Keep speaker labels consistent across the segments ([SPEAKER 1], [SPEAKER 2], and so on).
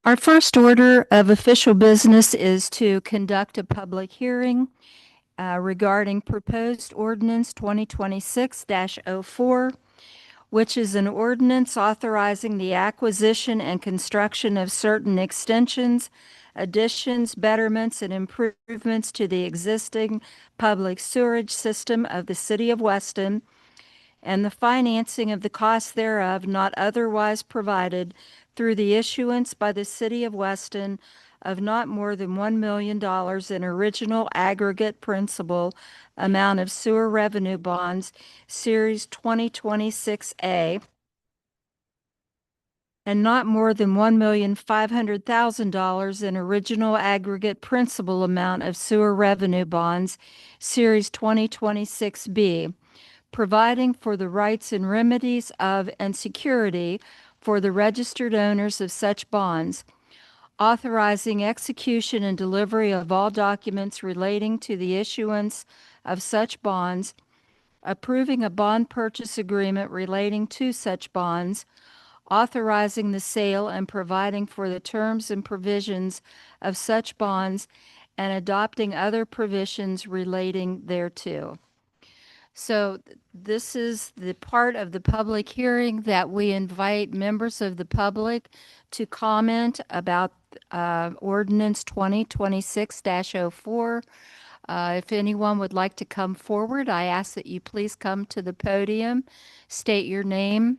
[SPEAKER 1] Our first order of official business is to conduct a public hearing regarding proposed ordinance 2026-04, which is an ordinance authorizing the acquisition and construction of certain extensions, additions, betterments, and improvements to the existing public sewerage system of the city of Weston, and the financing of the cost thereof not otherwise provided through the issuance by the city of Weston of not more than $1 million in original aggregate principal amount of sewer revenue bonds, Series 2026A, and not more than $1,500,000 in original aggregate principal amount of sewer revenue bonds, Series 2026B, providing for the rights and remedies of and security for the registered owners of such bonds, authorizing execution and delivery of all documents relating to the issuance of such bonds, approving a bond purchase agreement relating to such bonds, authorizing the sale and providing for the terms and provisions of such bonds, and adopting other provisions relating thereto. So this is the part of the public hearing that we invite members of the public to comment about ordinance 2026-04. If anyone would like to come forward, I ask that you please come to the podium, state your name,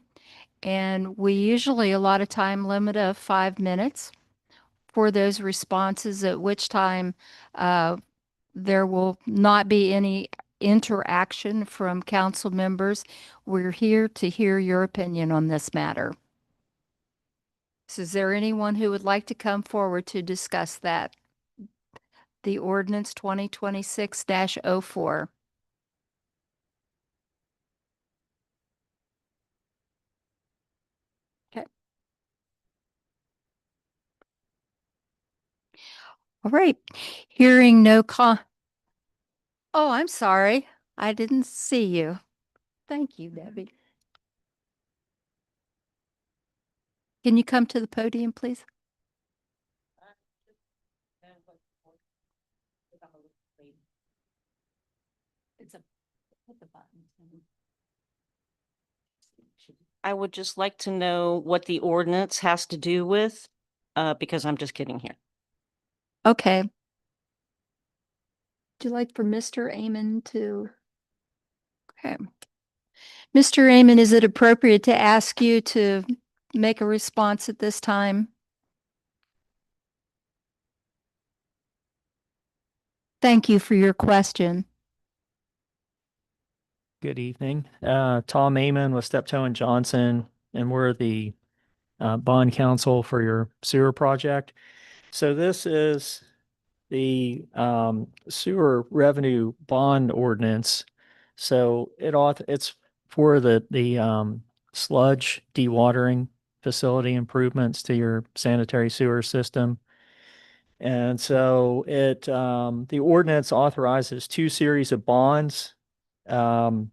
[SPEAKER 1] and we usually allot a time limit of 5 minutes for those responses, at which time there will not be any interaction from council members. We're here to hear your opinion on this matter. So is there anyone who would like to come forward to discuss that? The ordinance 2026-04. Okay. All right. Hearing no Oh, I'm sorry. I didn't see you. Thank you, Debbie. Can you come to the podium, please? It's a hit the button.
[SPEAKER 2] I would just like to know what the ordinance has to do with, because I'm just kidding here.
[SPEAKER 1] Okay. Would you like for Mr. Amon to? Okay. Mr. Amon, is it appropriate to ask you to make a response at this time? Thank you for your question.
[SPEAKER 3] Good evening. Tom Amon with Steptoe and Johnson, and we're the bond counsel for your sewer project. So this is the sewer revenue bond ordinance. So it's for the sludge dewatering facility improvements to your sanitary sewer system. And so the ordinance authorizes two series of bonds. Both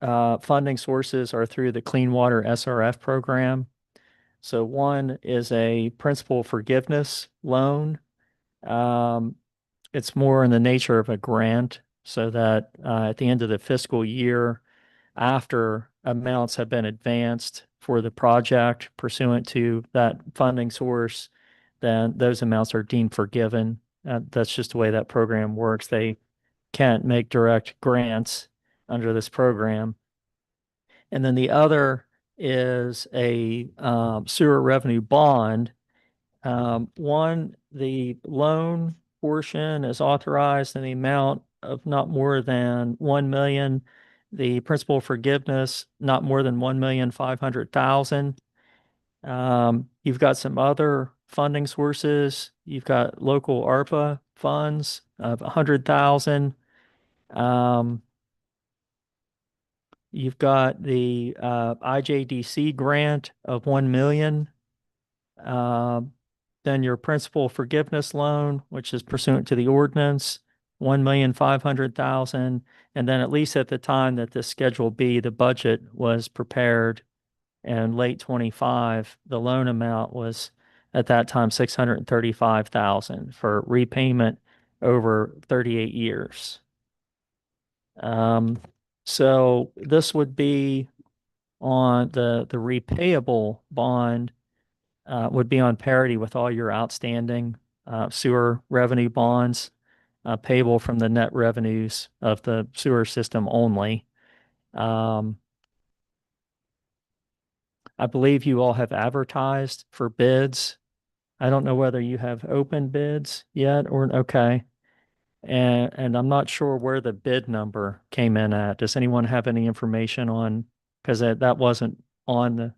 [SPEAKER 3] funding sources are through the Clean Water SRF program. So one is a principal forgiveness loan. It's more in the nature of a grant, so that at the end of the fiscal year, after amounts have been advanced for the project pursuant to that funding source, then those amounts are deemed forgiven. That's just the way that program works. They can't make direct grants under this program. And then the other is a sewer revenue bond. The loan portion is authorized in the amount of not more than 1 million. The principal forgiveness, not more than 1,500,000. You've got some other funding sources. You've got local ARPA funds of 100,000. You've got the IJDC grant of 1 million. Then your principal forgiveness loan, which is pursuant to the ordinance, 1,500,000. And then at least at the time that this Schedule B, the budget was prepared, and late 25, the loan amount was at that time 635,000 for repayment over 38 years. So this would be on the repayable bond would be on parity with all your outstanding sewer revenue bonds payable from the net revenues of the sewer system only. I believe you all have advertised for bids. I don't know whether you have open bids yet or okay. And I'm not sure where the bid number came in at. Does anyone have any information on, because that wasn't on the,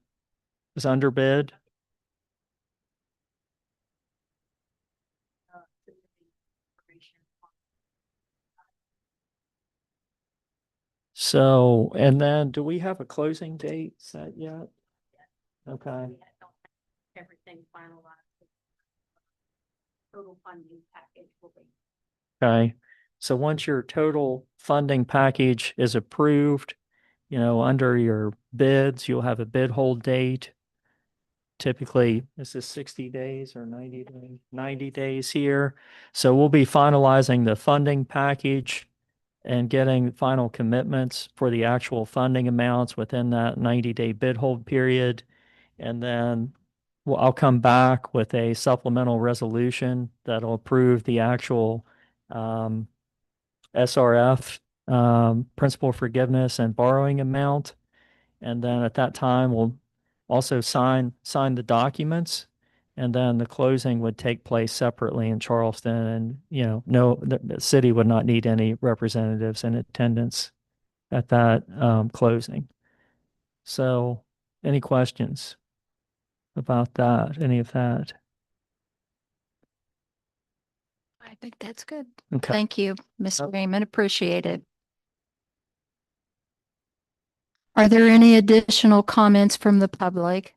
[SPEAKER 3] was under bid? So, and then do we have a closing date set yet? Okay.
[SPEAKER 4] Everything finalized. Total funding package will be.
[SPEAKER 3] Okay. So once your total funding package is approved, under your bids, you'll have a bid hold date. Typically, this is 60 days or 90 days, 90 days here. So we'll be finalizing the funding package and getting final commitments for the actual funding amounts within that 90-day bid hold period. And then I'll come back with a supplemental resolution that'll approve the actual SRF, principal forgiveness and borrowing amount. And then at that time, we'll also sign the documents. And then the closing would take place separately in Charleston. And, no, the city would not need any representatives in attendance at that closing. So any questions about that, any of that?
[SPEAKER 1] I think that's good.
[SPEAKER 3] Okay.
[SPEAKER 1] Thank you, Mr. Raymond. Appreciate it. Are there any additional comments from the public?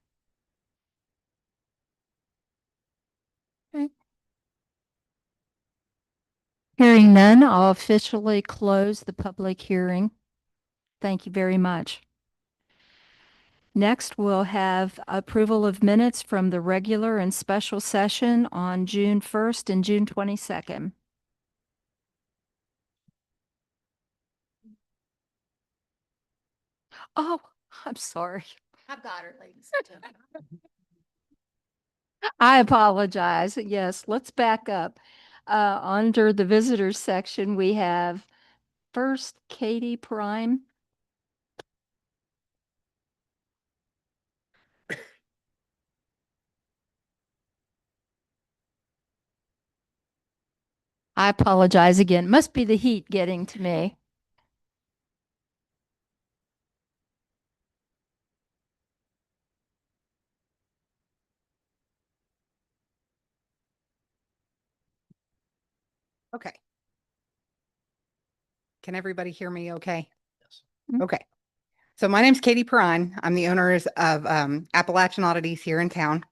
[SPEAKER 1] Okay. Hearing none, I'll officially close the public hearing. Thank you very much. Next, we'll have approval of minutes from the regular and special session on June 1st and June 22nd. Oh, I'm sorry.
[SPEAKER 4] I've got her, ladies.
[SPEAKER 1] I apologize. Yes, let's back up. Under the visitors section, we have first Katie Prime. I apologize again. Must be the heat getting to me.
[SPEAKER 5] Okay. Can everybody hear me okay?
[SPEAKER 3] Yes.
[SPEAKER 5] Okay. So my name's Katie Perrine. I'm the owners of Appalachian Oddities here in town,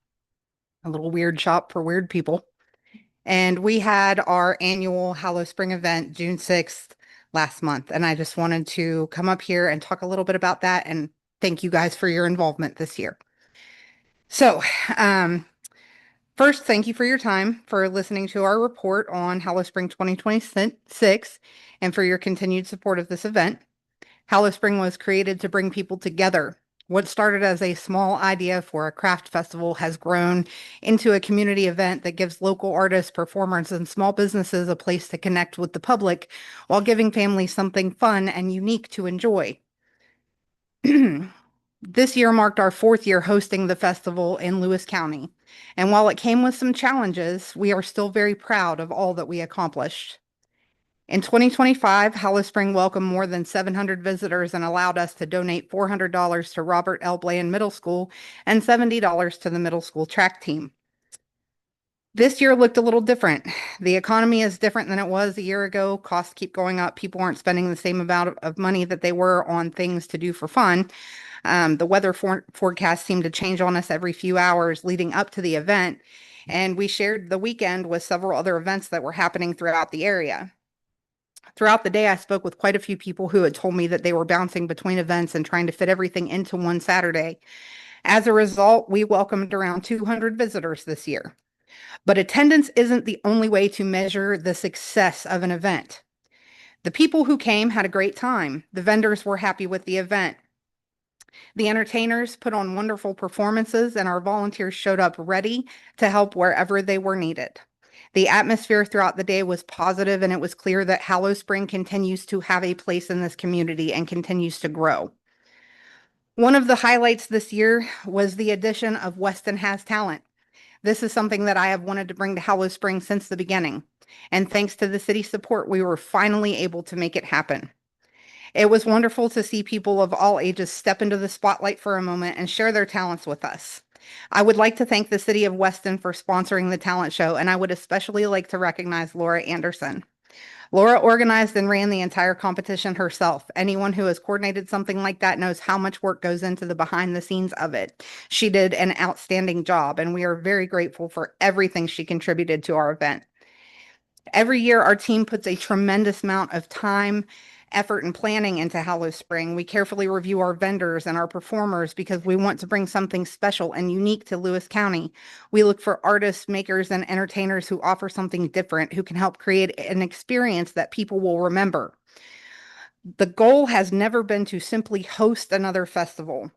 [SPEAKER 5] a little weird shop for weird people. And we had our annual Hallow Spring event June 6th last month. And I just wanted to come up here and talk a little bit about that and thank you guys for your involvement this year. So first, thank you for your time, for listening to our report on Hallow Spring 2026, and for your continued support of this event. Hallow Spring was created to bring people together. What started as a small idea for a craft festival has grown into a community event that gives local artists, performers, and small businesses a place to connect with the public while giving families something fun and unique to enjoy. This year marked our 4th year hosting the festival in Lewis County. And while it came with some challenges, we are still very proud of all that we accomplished. In 2025, Hallow Spring welcomed more than 700 visitors and allowed us to donate $400 to Robert L. Bland Middle School and $70 to the middle school track team. This year looked a little different. The economy is different than it was a year ago. Costs keep going up. People aren't spending the same amount of money that they were on things to do for fun. The weather forecast seemed to change on us every few hours leading up to the event. And we shared the weekend with several other events that were happening throughout the area. Throughout the day, I spoke with quite a few people who had told me that they were bouncing between events and trying to fit everything into one Saturday. As a result, we welcomed around 200 visitors this year. But attendance isn't the only way to measure the success of an event. The people who came had a great time. The vendors were happy with the event. The entertainers put on wonderful performances, and our volunteers showed up ready to help wherever they were needed. The atmosphere throughout the day was positive, and it was clear that Hallow Spring continues to have a place in this community and continues to grow. One of the highlights this year was the addition of Weston Has Talent. This is something that I have wanted to bring to Hallow Spring since the beginning. And thanks to the city's support, we were finally able to make it happen. It was wonderful to see people of all ages step into the spotlight for a moment and share their talents with us. I would like to thank the city of Weston for sponsoring the talent show, and I would especially like to recognize Laura Anderson. Laura organized and ran the entire competition herself. Anyone who has coordinated something like that knows how much work goes into the behind the scenes of it. She did an outstanding job, and we are very grateful for everything she contributed to our event. Every year, our team puts a tremendous amount of time, effort, and planning into Hallow Spring. We carefully review our vendors and our performers because we want to bring something special and unique to Lewis County. We look for artists, makers, and entertainers who offer something different, who can help create an experience that people will remember. The goal has never been to simply host another festival.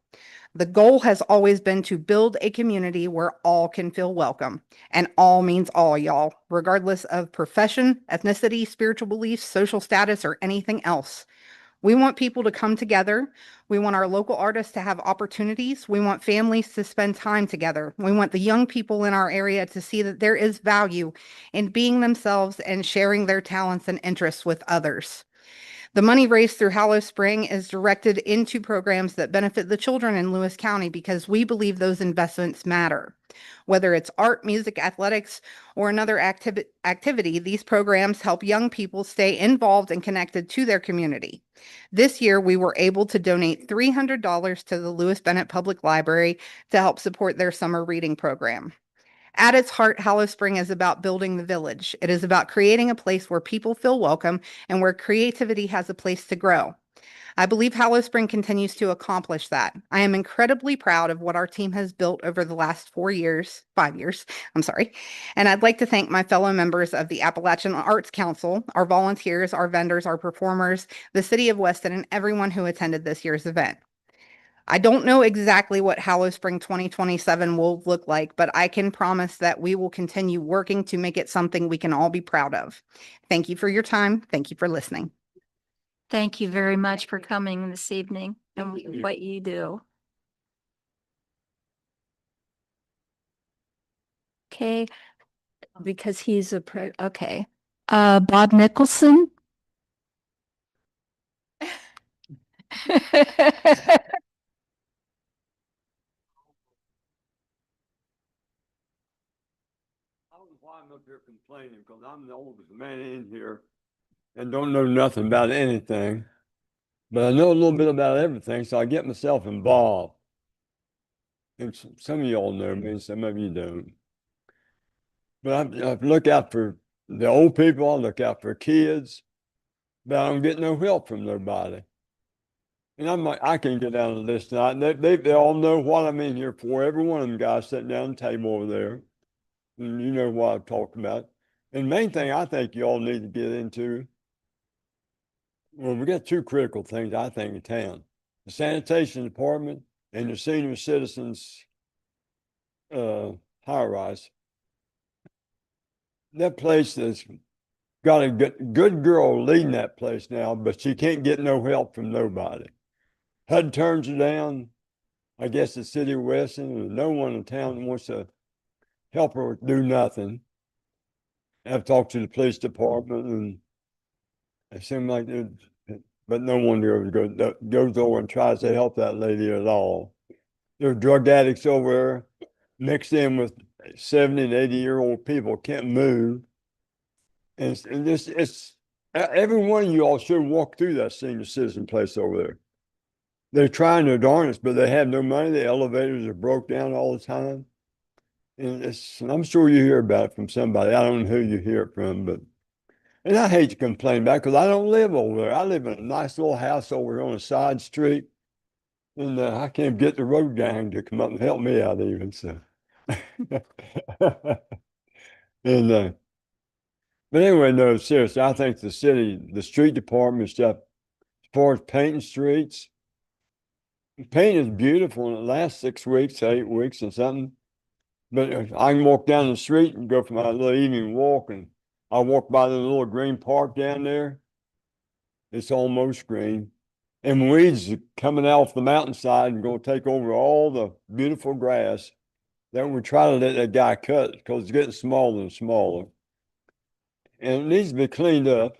[SPEAKER 5] The goal has always been to build a community where all can feel welcome. And all means all, y'all, regardless of profession, ethnicity, spiritual beliefs, social status, or anything else. We want people to come together. We want our local artists to have opportunities. We want families to spend time together. We want the young people in our area to see that there is value in being themselves and sharing their talents and interests with others. The money raised through Hallow Spring is directed into programs that benefit the children in Lewis County because we believe those investments matter. Whether it's art, music, athletics, or another activity, these programs help young people stay involved and connected to their community. This year, we were able to donate $300 to the Lewis Bennett Public Library to help support their summer reading program. At its heart, Hallow Spring is about building the village. It is about creating a place where people feel welcome and where creativity has a place to grow. I believe Hallow Spring continues to accomplish that. I am incredibly proud of what our team has built over the last 5 years, and I'd like to thank my fellow members of the Appalachian Arts Council, our volunteers, our vendors, our performers, the city of Weston, and everyone who attended this year's event. I don't know exactly what Hallow Spring 2027 will look like, but I can promise that we will continue working to make it something we can all be proud of. Thank you for your time. Thank you for listening.
[SPEAKER 1] Thank you very much for coming this evening and what you do. Okay, because he's okay. Bob Nicholson.
[SPEAKER 6] I don't know why I'm up here complaining, because I'm the oldest man in here and don't know nothing about anything. But I know a little bit about everything, so I get myself involved. And some of y'all know me, and some of you don't. But I look out for the old people, I look out for kids, but I don't get no help from nobody. And I can get down the list tonight. They all know what I'm in here for. Every one of them guys sitting down at the table over there. And you know what I'm talking about. And the main thing I think you all need to get into, well, we got two critical things, I think, in town: the sanitation department and the senior citizens high rise. That place has got a good girl leading that place now, but she can't get no help from nobody. HUD turns her down. I guess the city of Weston, and no one in town wants to help her do nothing. I've talked to the police department, and it seems like but no one goes over and tries to help that lady at all. There are drug addicts over there mixed in with 70 and 80-year-old people, can't move. And it's every one of you all should walk through that senior citizen place over there. They're trying their darndest, but they have no money. The elevators are broke down all the time. And I'm sure you hear about it from somebody. I don't know who you hear it from, but, and I hate to complain about it because I don't live over there. I live in a nice little house over on a side street And I can't get the road gang to come up and help me out even, so. And but anyway, no, seriously, I think the city, the street department stuff, as far as painting streets, paint is beautiful and it lasts 6 weeks, 8 weeks or something. But I can walk down the street and go for my little evening walk, and I walk by the little green park down there. It's almost green. And weeds are coming off the mountainside and gonna take over all the beautiful grass. Then we try to let that guy cut because it's getting smaller and smaller. And it needs to be cleaned up.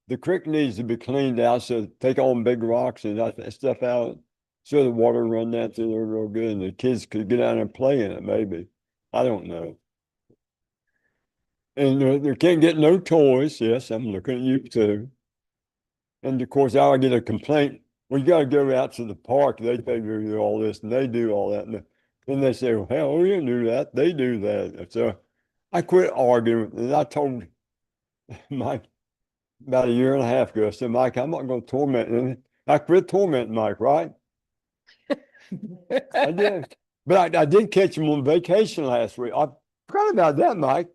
[SPEAKER 6] The creek needs to be cleaned out, so take all the big rocks and that stuff out, so the water run down through there real good, and the kids could get out and play in it, maybe. I don't know. And they can't get no toys. Yes, I'm looking at you too. And of course, I get a complaint. Well, you got to go out to the park. They do all this and they do all that. And then they say, well, hell, we didn't do that. They do that. So I quit arguing. And I told Mike about a year and a half ago, I said, Mike, I'm not going to torment him. I quit tormenting Mike, right? I did. But I did catch him on vacation last week. I forgot about that, Mike.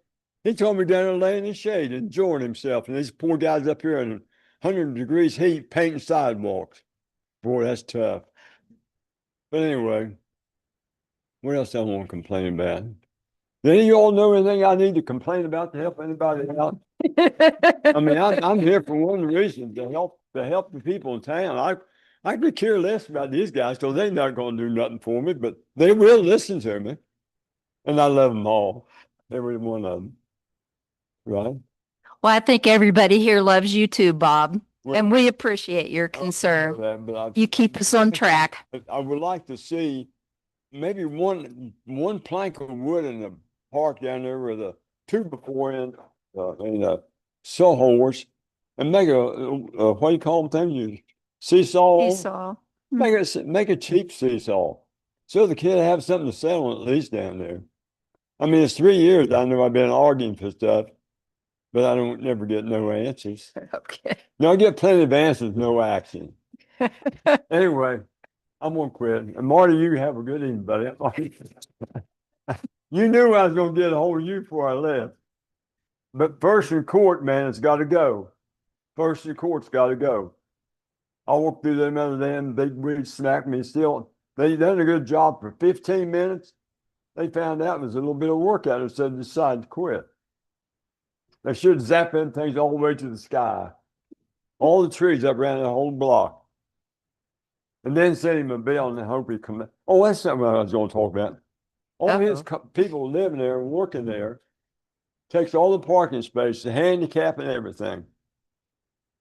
[SPEAKER 6] He told me down there laying in the shade, enjoying himself. And these poor guys up here in 100 degrees heat painting sidewalks. Boy, that's tough. But anyway, what else I want to complain about? Do any of y'all know anything I need to complain about to help anybody out? I mean, I'm here for one reason, to help the people in town. I could care less about these guys because they're not going to do nothing for me, but they will listen to me. And I love them all, every one of them. Right?
[SPEAKER 1] Well, I think everybody here loves you too, Bob,
[SPEAKER 6] Well,
[SPEAKER 1] and we appreciate your concern.
[SPEAKER 6] but
[SPEAKER 1] You keep us on track.
[SPEAKER 6] I would like to see maybe one plank of wood in the park down there with a 2x4 and a sawhorse, and make a what do you call them thing? You seesaw.
[SPEAKER 1] Seesaw.
[SPEAKER 6] Make a cheap seesaw, so the kid have something to sell on at least down there. I mean, it's 3 years. I know I've been arguing for stuff, but I don't never get no answers.
[SPEAKER 1] Okay.
[SPEAKER 6] No, I get plenty of answers, no action. Anyway, I'm gonna quit. And Marty, you have a good evening, buddy. You knew I was gonna get a hold of you before I left. But first in court, man, it's got to go. First in court's got to go. I walked through them other day and they really smacked me still. They done a good job for 15 minutes. They found out it was a little bit of work out of it, so they decided to quit. They should zap them things all the way to the sky. All the trees up around the whole block. And then send him a bill and hope he come. Oh, that's something I was going to talk about. All his people living there and working there takes all the parking space, the handicap and everything.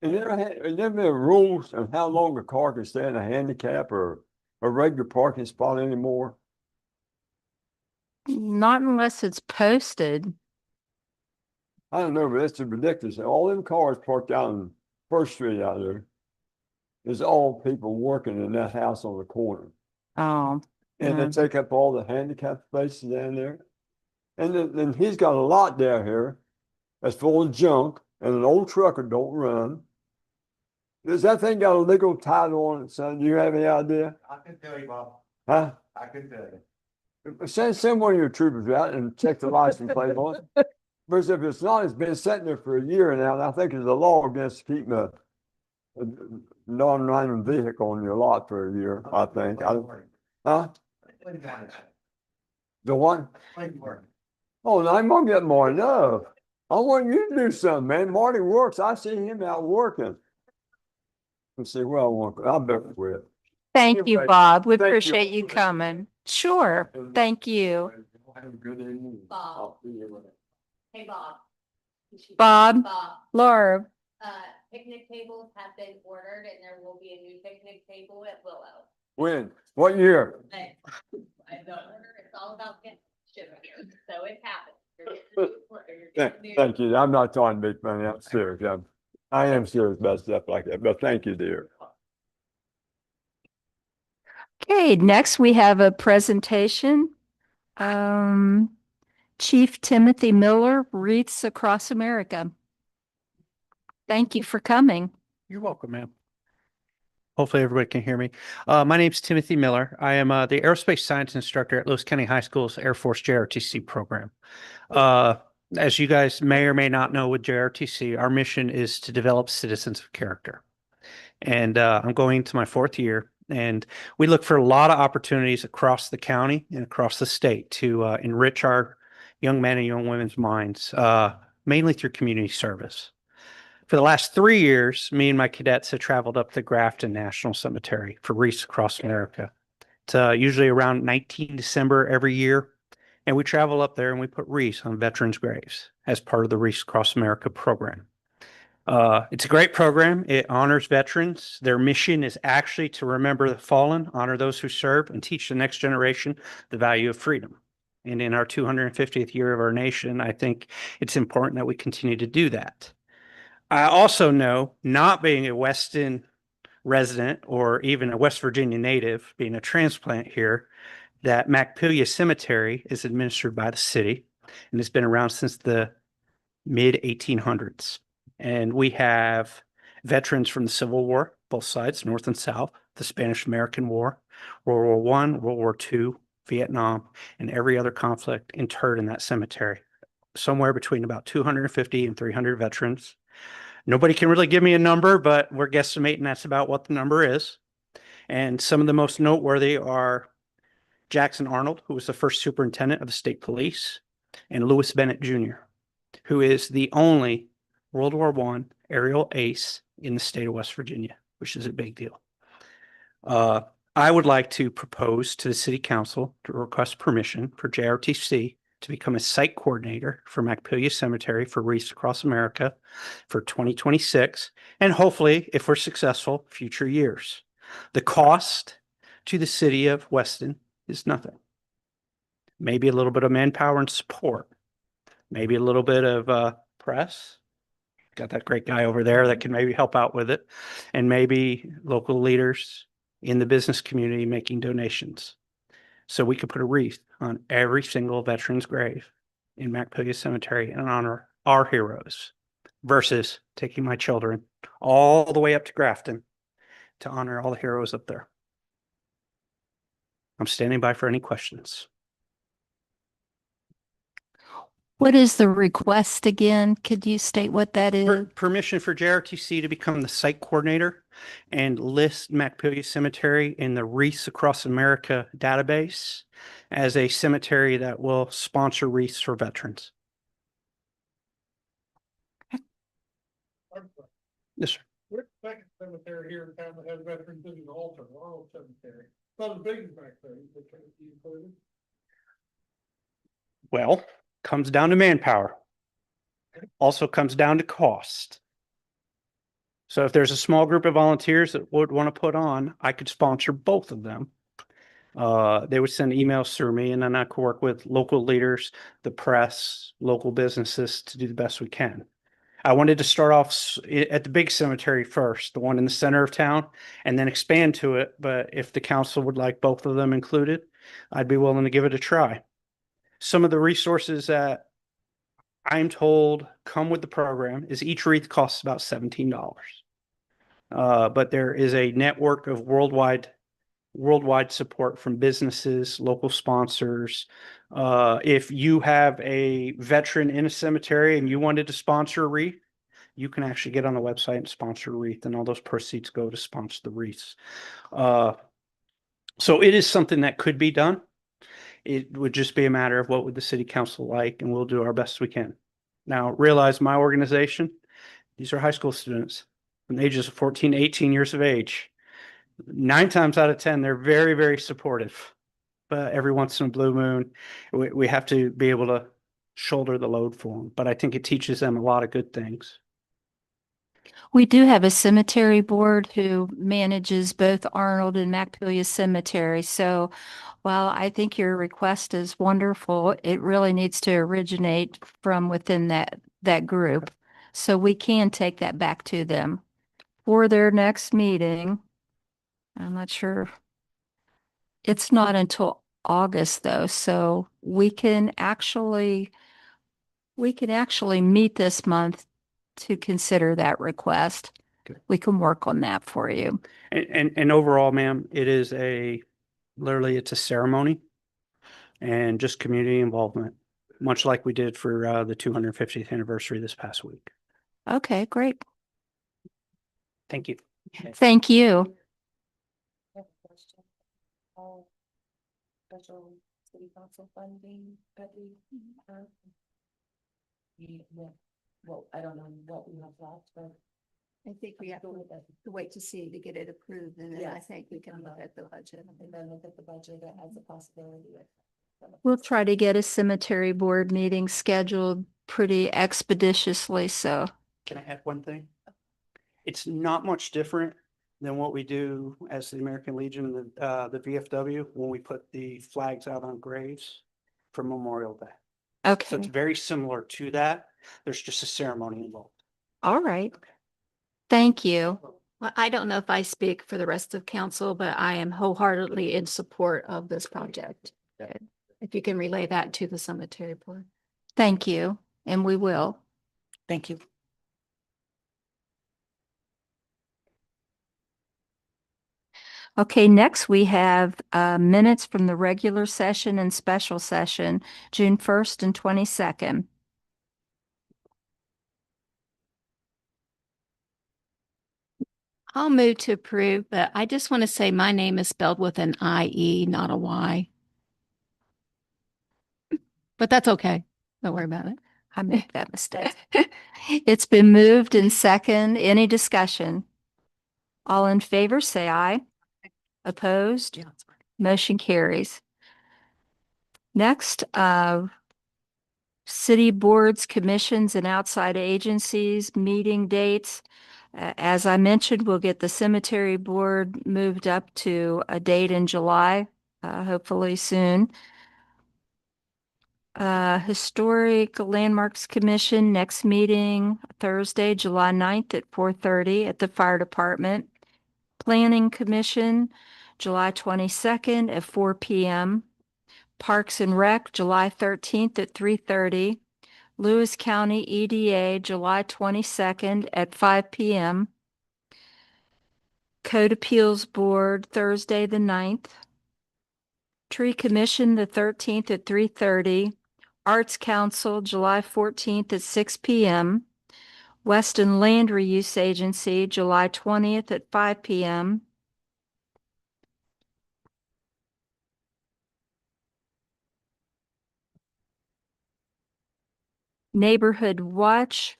[SPEAKER 6] And there been rules on how long a car can stay in a handicap or a regular parking spot anymore.
[SPEAKER 1] Not unless it's posted.
[SPEAKER 6] I don't know, but it's ridiculous. All them cars parked out on First Street out there is all people working in that house on the corner.
[SPEAKER 1] Oh.
[SPEAKER 6] And they take up all the handicap spaces down there. And then he's got a lot down here that's full of junk, and an old trucker don't run. Does that thing got a legal title on it, son? Do you have any idea?
[SPEAKER 7] I can tell you, Bob.
[SPEAKER 6] Huh?
[SPEAKER 7] I can tell you.
[SPEAKER 6] Send one of your troopers out and check the license plate on it. Because if it's not, it's been sitting there for a year now, and I think there's a law against keeping a non-running vehicle on your lot for a year, I think. Huh? The one? Oh, no, I'm gonna get more love. I want you to do something, man. Marty works. I see him out working. Let's see where I better quit.
[SPEAKER 1] Thank you,
[SPEAKER 6] Anyway,
[SPEAKER 1] Bob. We
[SPEAKER 6] thank you.
[SPEAKER 1] appreciate you coming. Sure. Thank you.
[SPEAKER 6] Have a good evening.
[SPEAKER 4] Bob.
[SPEAKER 6] I'll see you later.
[SPEAKER 4] Hey, Bob.
[SPEAKER 1] Bob.
[SPEAKER 4] Bob,
[SPEAKER 1] Laura,
[SPEAKER 4] picnic tables have been ordered and there will be a new picnic table at Willow.
[SPEAKER 6] When? What year?
[SPEAKER 4] Hey, I don't order, it's all about getting shit here, so it happens. You're getting a new order, you're getting a new-
[SPEAKER 6] Thank you. I'm not trying to make money. I'm serious. I am serious about stuff like that, but thank you, dear.
[SPEAKER 1] okay, next we have a presentation. Chief Timothy Miller, Wreaths Across America. Thank you for coming.
[SPEAKER 3] You're welcome, ma'am.
[SPEAKER 8] Hopefully everybody can hear me. My name's Timothy Miller. I am the aerospace science instructor at Lewis County High School's Air Force JRTC program. As you guys may or may not know with JRTC, our mission is to develop citizens of character. And I'm going to my 4th year, and we look for a lot of opportunities across the county and across the state to enrich our young men and young women's minds, mainly through community service. For the last 3 years, me and my cadets have traveled up to Grafton National Cemetery for Wreaths Across America. It's usually around 19 December every year. And we travel up there and we put wreaths on veterans' graves as part of the Wreaths Across America program. It's a great program. It honors veterans. Their mission is actually to remember the fallen, honor those who served, and teach the next generation the value of freedom. And in our 250th year of our nation, I think it's important that we continue to do that. I also know, not being a Weston resident or even a West Virginia native, being a transplant here, that Macpilia Cemetery is administered by the city and has been around since the mid 1800s. And we have veterans from the Civil War, both sides, North and South, the Spanish-American War, World War I, World War II, Vietnam, and every other conflict interred in that cemetery. Somewhere between about 250 and 300 veterans. Nobody can really give me a number, but we're guesstimating that's about what the number is. And some of the most noteworthy are Jackson Arnold, who was the first superintendent of the state police, and Lewis Bennett Jr., who is the only World War I aerial ace in the state of West Virginia, which is a big deal. I would like to propose to the city council to request permission for JRTC to become a site coordinator for Macpilia Cemetery for Wreaths Across America for 2026, and hopefully, if we're successful, future years. The cost to the city of Weston is nothing. Maybe a little bit of manpower and support, maybe a little bit of press. Got that great guy over there that can maybe help out with it, and maybe local leaders in the business community making donations. So we could put a wreath on every single veteran's grave in Macpilia Cemetery and honor our heroes, versus taking my children all the way up to Grafton to honor all the heroes up there. I'm standing by for any questions.
[SPEAKER 1] What is the request again? Could you state what that is?
[SPEAKER 8] Permission for JRTC to become the site coordinator and list Macpilia Cemetery in the Wreaths Across America database as a cemetery that will sponsor wreaths for veterans. Yes, sir.
[SPEAKER 9] We're the second cemetery here in town that has veterans in the altar, Arnold Cemetery. Not as big as Macpilia, but can it be included?
[SPEAKER 8] Well, comes down to manpower. Also comes down to cost. So if there's a small group of volunteers that would want to put on, I could sponsor both of them. They would send emails through me, and then I could work with local leaders, the press, local businesses to do the best we can. I wanted to start off at the big cemetery first, the one in the center of town, and then expand to it. But if the council would like both of them included, I'd be willing to give it a try. Some of the resources that I'm told come with the program is each wreath costs about $17. But there is a network of worldwide support from businesses, local sponsors. If you have a veteran in a cemetery and you wanted to sponsor a wreath, you can actually get on the website and sponsor a wreath, and all those proceeds go to sponsor the wreaths. So it is something that could be done. It would just be a matter of what would the city council like, and we'll do our best we can. Now, realize my organization, these are high school students from the ages of 14 to 18 years of age. 9 times out of 10, they're very, very supportive. But every once in a blue moon, we have to be able to shoulder the load for them. But I think it teaches them a lot of good things.
[SPEAKER 1] We do have a cemetery board who manages both Arnold and Macpilia Cemetery. So while I think your request is wonderful, it really needs to originate from within that group. So we can take that back to them for their next meeting. I'm not sure. It's not until August though, so we can actually meet this month to consider that request. we can work on that for you.
[SPEAKER 8] And overall, ma'am, it is literally it's a ceremony and just community involvement, much like we did for the 250th anniversary this past week.
[SPEAKER 1] Okay, great.
[SPEAKER 8] Thank you.
[SPEAKER 1] Thank you.
[SPEAKER 4] I have a question. All special city council funding that we have. Well, I don't know what we have left, but.
[SPEAKER 10] I think we have to wait to see to get it approved, and then I
[SPEAKER 4] Yes.
[SPEAKER 10] think we can look at the budget.
[SPEAKER 4] And then look at the budget as a possibility.
[SPEAKER 1] We'll try to get a cemetery board meeting scheduled pretty expeditiously, so.
[SPEAKER 8] Can I add one thing? It's not much different than what we do as the American Legion, the VFW, when we put the flags out on graves for Memorial Day. So it's
[SPEAKER 1] Okay,
[SPEAKER 8] very similar to that. There's just a ceremony involved.
[SPEAKER 1] all right. Thank you.
[SPEAKER 10] Well, I don't know if I speak for the rest of council, but I am wholeheartedly in support of this project.
[SPEAKER 8] Yeah.
[SPEAKER 10] If you can relay that to the cemetery board.
[SPEAKER 1] Thank you, and we will.
[SPEAKER 8] Thank you.
[SPEAKER 1] Okay, next we have minutes from the regular session and special session, June 1st and 22nd.
[SPEAKER 10] I'll move to approve, but I just want to say my name is spelled with an I-E, not a Y. But that's okay. Don't worry about it.
[SPEAKER 1] I make that mistake. It's been moved and second. Any discussion? All in favor, say aye. Opposed? Motion carries. Next, city boards, commissions, and outside agencies, meeting dates. As I mentioned, we'll get the cemetery board moved up to a date in July, hopefully soon. Historic Landmarks Commission, next meeting Thursday, July 9th at 4:30 at the fire department. Planning Commission, July 22nd at 4 p.m. Parks and Rec, July 13th at 3:30. Lewis County EDA, July 22nd at 5 p.m. Code Appeals Board, Thursday the 9th. Tree Commission, the 13th at 3:30. Arts Council, July 14th at 6 p.m. Weston Land Reuse Agency, July 20th at 5 p.m. Neighborhood Watch,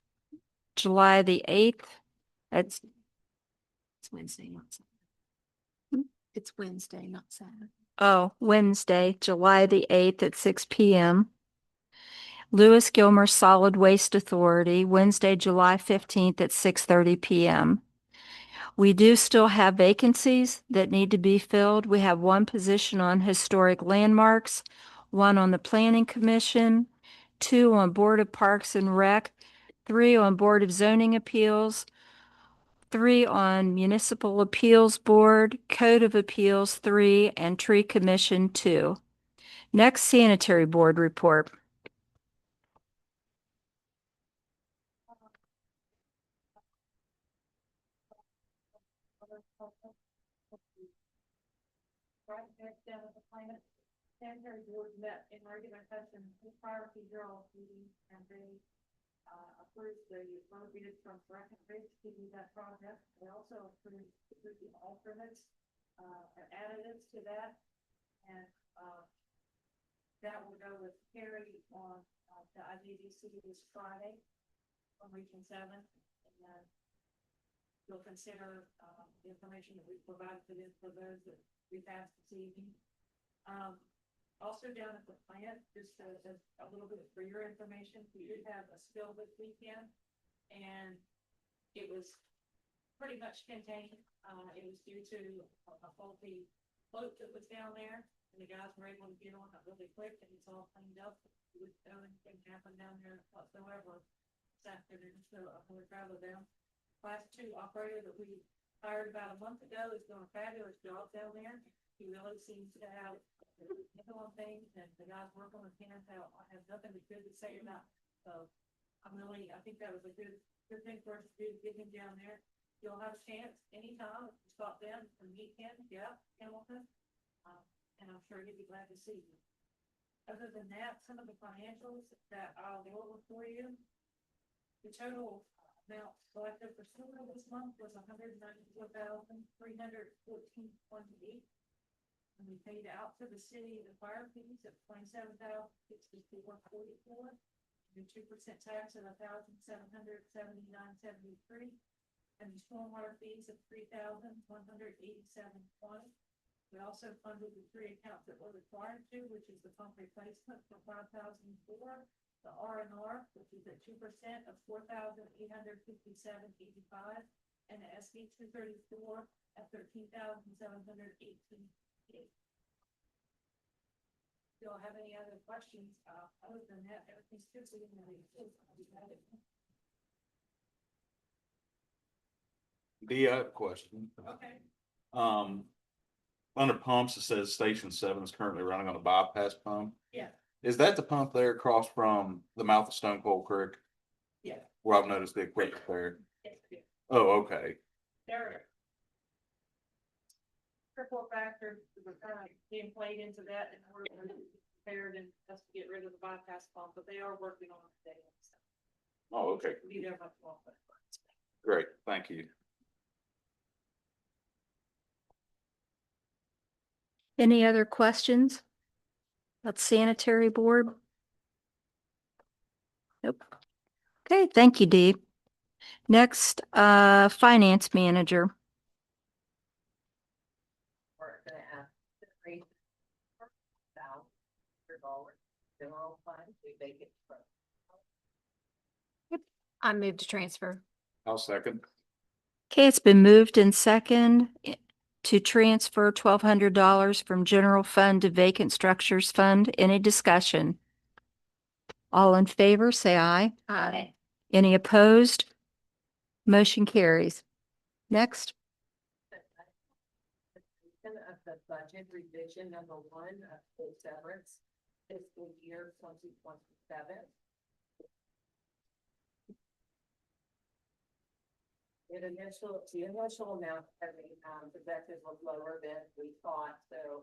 [SPEAKER 1] July the 8th. It's
[SPEAKER 10] Wednesday, not Saturday. It's Wednesday, not Saturday.
[SPEAKER 1] Wednesday, July the 8th at 6 p.m. Lewis Gilmer Solid Waste Authority, Wednesday, July 15th at 6:30 p.m. We do still have vacancies that need to be filled. We have one position on Historic Landmarks, one on the Planning Commission, 2 on Board of Parks and Rec, 3 on Board of Zoning Appeals, 3 on Municipal Appeals Board, Code of Appeals 3, and Tree Commission 2. Next, Sanitary Board report.
[SPEAKER 4] Sanitary board met in regular session prior to your meeting, and they approved the appropriate from Bracken Ridge to do that project. They also approved the alternates and additives to that, and that will go with Terry on the IDDC this Friday on Region 7, and then you'll consider the information that we provided for those that we've asked this evening. Also down at the plant, just a little bit for your information, we did have a spill this weekend, and it was pretty much contained. It was due to a faulty float that was down there, and the guys were able to get on it really quick, and it's all cleaned up. With no anything happened down there whatsoever this afternoon, so I'm really proud of them. Class 2 operator that we hired about a month ago is doing a fabulous job down there. He really seems to have on things, and the guys working with him have nothing but good to say about. So I think that was a good thing for us to do to get him down there. you'll have a chance anytime to stop down and meet him, yeah, Hamilton. And I'm sure he'd be glad to see you. Other than that, some of the financials that I'll go over for you. The total amount collected for sewer this month was $194,314.28. And we paid out to the city the fire fees of $27,064.44. The 2% tax of $1,779.73. And the stormwater fees of $3,187.20. We also funded the 3 accounts that we're required to, which is the pump replacement for $5,004, the R&R, which is at 2% of $4,857.85, and the SB 234 at $13,718. If y'all have any other questions, other than that, everything's good.
[SPEAKER 11] D, I have a question.
[SPEAKER 4] Okay.
[SPEAKER 11] Under pumps, it says Station 7 is currently running on a bypass pump.
[SPEAKER 4] Yeah.
[SPEAKER 11] Is that the pump there across from the mouth of Stone Cold Creek?
[SPEAKER 4] Yeah.
[SPEAKER 11] Where I've noticed the equipment there.
[SPEAKER 4] Yeah.
[SPEAKER 11] Oh, okay.
[SPEAKER 4] There. Triple factor, we're kind of being played into that in order to be prepared and just to get rid of the bypass pump, but they are working on it today. So
[SPEAKER 11] Oh, okay.
[SPEAKER 4] be there much longer.
[SPEAKER 11] Great. Thank you.
[SPEAKER 1] Any other questions about the sanitary board? Nope. Okay, thank you, Dee. Next, finance manager.
[SPEAKER 12] We're gonna ask the rate $1,000 general fund to make it.
[SPEAKER 10] I move to transfer.
[SPEAKER 11] I'll second.
[SPEAKER 1] Okay, it's been moved in second to transfer $1,200 from general fund to vacant structures fund. Any discussion? All in favor, say aye.
[SPEAKER 10] Aye.
[SPEAKER 1] Any opposed? Motion carries. Next.
[SPEAKER 12] Of the budget revision number 1 of full severance fiscal year 2027. The initial amount projected was lower than we thought, so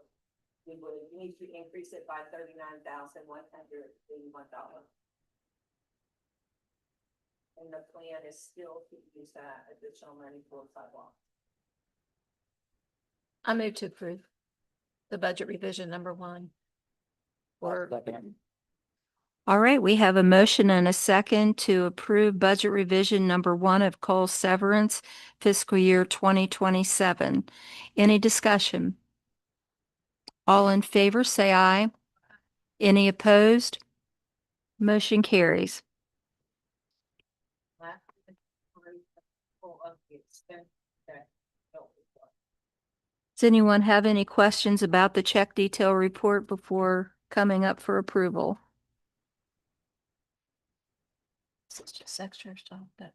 [SPEAKER 12] we would need to increase it by $39,181. And the plan is still to use that additional money for sidewalks.
[SPEAKER 10] I move to approve the budget revision number 1. Or
[SPEAKER 1] All right, we have a motion and a second to approve budget revision number 1 of Cole Severance fiscal year 2027. Any discussion? All in favor, say aye. Any opposed? Motion carries. Does anyone have any questions about the check detail report before coming up for approval?
[SPEAKER 10] this is just extra stuff that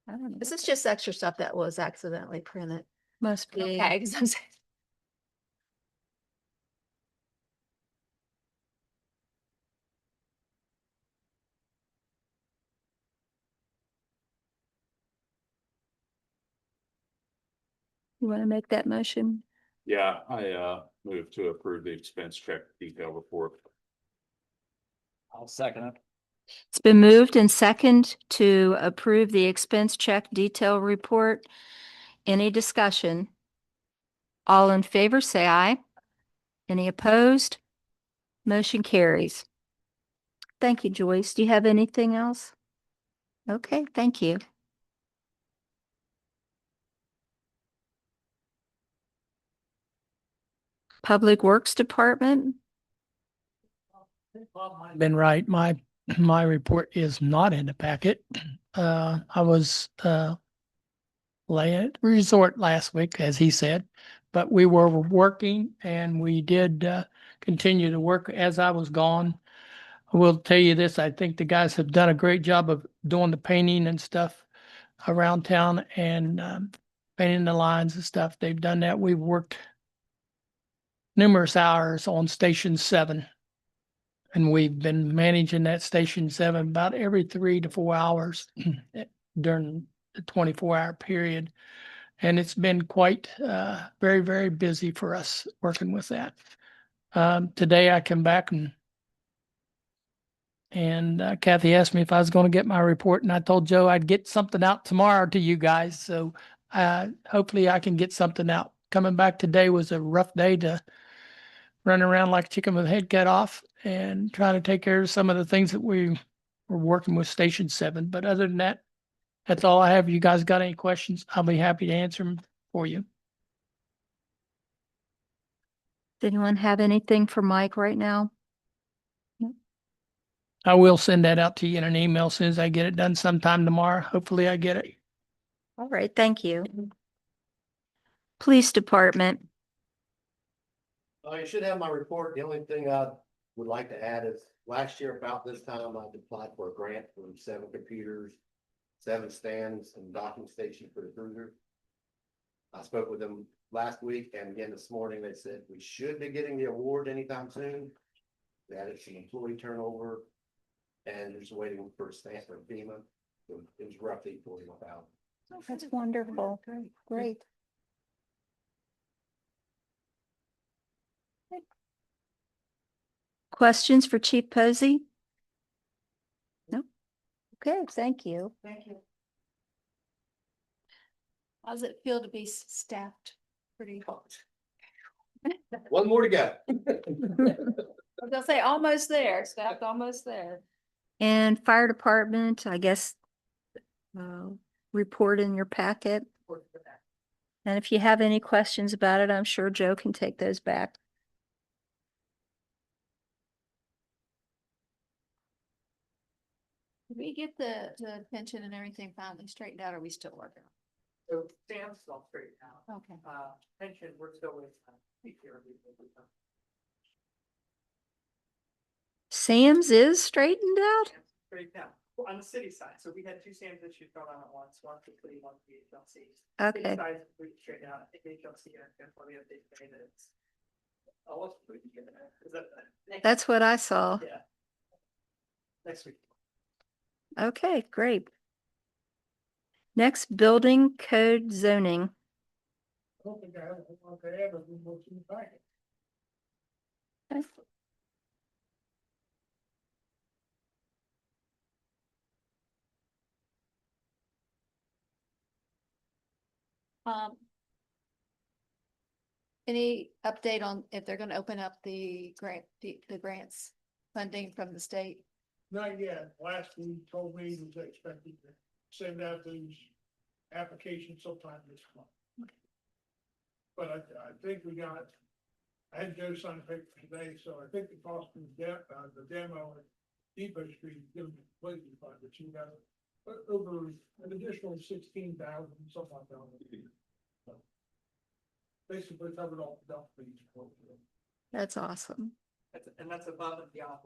[SPEAKER 1] I don't know.
[SPEAKER 10] this is just extra stuff that was accidentally printed.
[SPEAKER 1] Must be.
[SPEAKER 10] Okay, 'cause I'm saying-
[SPEAKER 1] You want to make that motion?
[SPEAKER 11] Yeah, I move to approve the expense check detail report.
[SPEAKER 3] I'll second it.
[SPEAKER 1] It's been moved and second to approve the expense check detail report. Any discussion? All in favor, say aye. Any opposed? Motion carries. Thank you, Joyce. Do you have anything else? Okay, thank you. Public Works Department.
[SPEAKER 9] Been right. My report is not in the packet. I was resort last week, as he said, but we were working and we did continue to work as I was gone. I will tell you this, I think the guys have done a great job of doing the painting and stuff around town and painting the lines and stuff. They've done that. We've worked numerous hours on Station 7. And we've been managing that Station 7 about every 3 to 4 hours during a 24-hour period. And it's been quite very, very busy for us working with that. Today I come back and Kathy asked me if I was going to get my report, and I told Joe I'd get something out tomorrow to you guys. So hopefully I can get something out. Coming back today was a rough day to run around like a chicken with a head cut off and try to take care of some of the things that we were working with Station 7. But other than that, that's all I have. You guys got any questions? I'll be happy to answer them for you.
[SPEAKER 1] Does anyone have anything for Mike right now?
[SPEAKER 9] I will send that out to you in an email as soon as I get it done sometime tomorrow. Hopefully I get it.
[SPEAKER 1] All right, thank you. Police Department.
[SPEAKER 7] You should have my report. The only thing I would like to add is last year about this time I applied for a grant for 7 computers, 7 stands and docking station for the cruiser. I spoke with them last week and again this morning. They said we should be getting the award anytime soon. They added some employee turnover and they're just waiting for a stamp from FEMA. So it was roughly 41,000.
[SPEAKER 1] That's wonderful. Great. Questions for Chief Posey? No? Okay, thank you.
[SPEAKER 12] Thank you.
[SPEAKER 10] How's it feel to be staffed pretty hard?
[SPEAKER 7] One more to go.
[SPEAKER 10] I was gonna say almost there, staffed almost there.
[SPEAKER 1] And Fire Department, I guess, report in your packet. And if you have any questions about it, I'm sure Joe can take those back.
[SPEAKER 10] Did we get the pension and everything finally straightened out? Or are we still working?
[SPEAKER 4] So Sam's all straightened out.
[SPEAKER 10] Okay.
[SPEAKER 4] Pension, we're still with.
[SPEAKER 1] Sam's is straightened out?
[SPEAKER 4] Straightened out. Well, on the city side, so we had 2 SAMs issued going on at once, one for City, one for HLC.
[SPEAKER 1] Okay.
[SPEAKER 4] City side, we straightened out. I think HLC and for the update today that it's. Oh, what's pretty good. Is that?
[SPEAKER 1] That's what I saw.
[SPEAKER 4] Yeah. Next week.
[SPEAKER 1] Okay, great. Next, building code zoning.
[SPEAKER 9] I don't think I have what they have, but we will see the packet.
[SPEAKER 1] Okay.
[SPEAKER 10] Any update on if they're gonna open up the grants funding from the state?
[SPEAKER 9] Not yet. Last week told me he was expecting to send out those applications sometime this month. But I think I had Joe sign a paper today, so I think the cost of the demo at Depot Street is gonna be completely funded, but you got over an additional 16,000, something like that. So basically covered all the dump fees.
[SPEAKER 1] That's awesome.
[SPEAKER 4] And that's above and beyond.